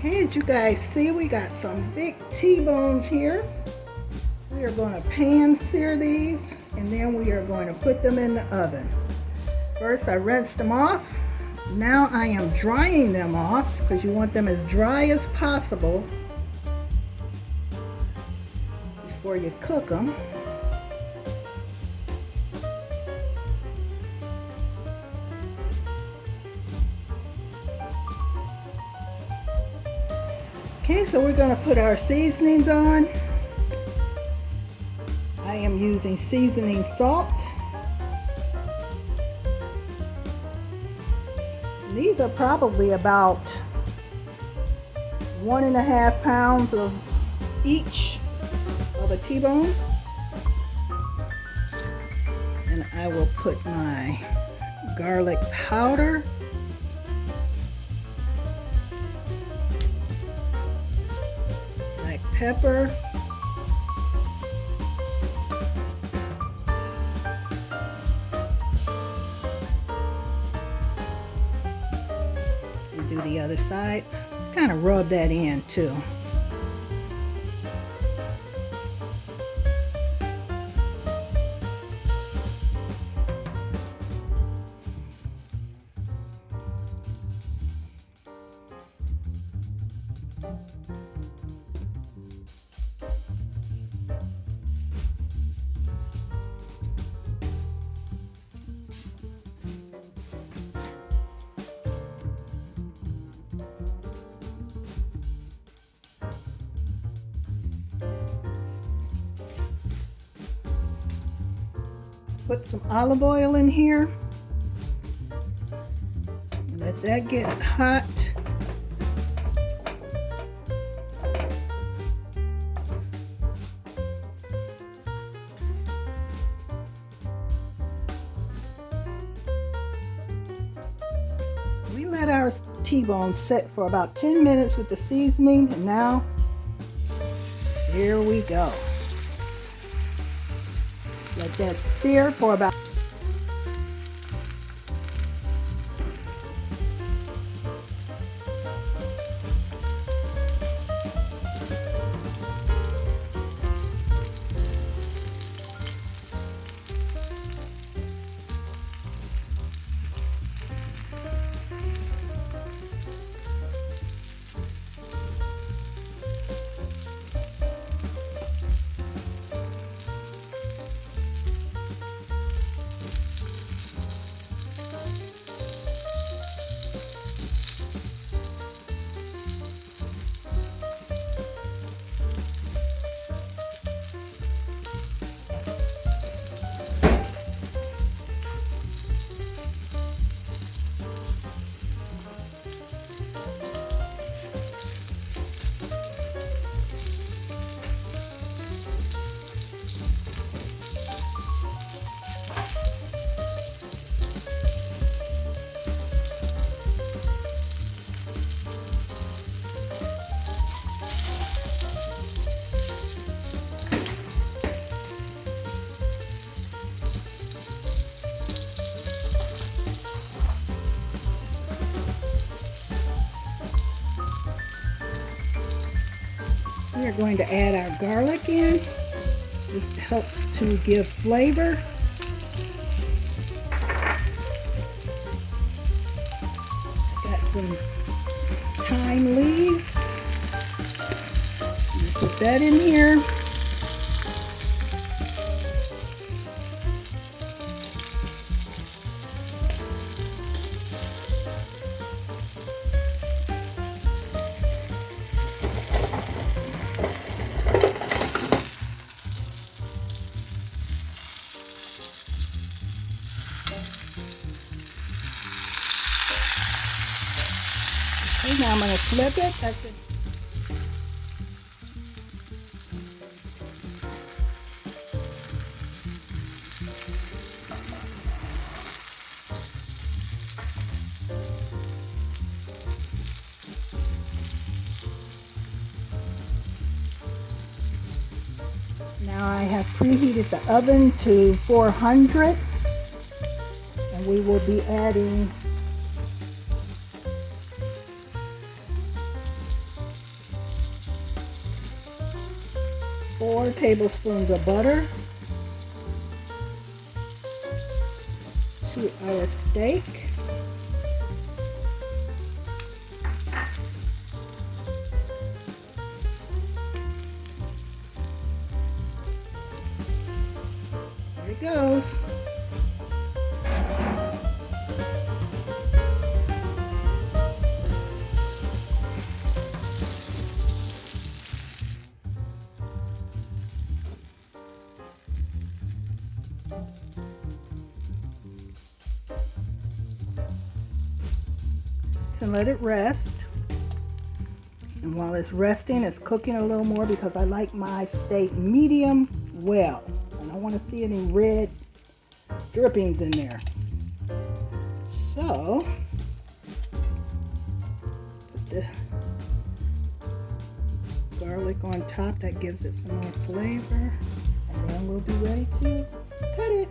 Okay, as you guys see, we got some big T-bones here. We are going to pan sear these, and then we are going to put them in the oven. First, I rinsed them off. Now I am drying them off because you want them as dry as possible before you cook them. Okay, so we're going to put our seasonings on. I am using seasoning salt. These are probably about 1.5 pounds of each of a T-bone. And I will put my garlic powder. Black pepper. Do the other side. Kind of rub that in too. Put some olive oil in here. Let that get hot. We let our T-bone set for about 10 minutes with the seasoning, and now here we go. Let that sear for about we are going to add our garlic in. This helps to give flavor. Got some thyme leaves. Put that in here. Now I'm going to flip it. That's it. Now I have preheated the oven to 400, and we will be adding 4 tablespoons of butter to our steak. There it goes. And let it rest. And while it's resting, it's cooking a little more because I like my steak medium well. I don't want to see any red drippings in there. So, put the garlic on top. That gives it some more flavor. And then we'll be ready to cut it.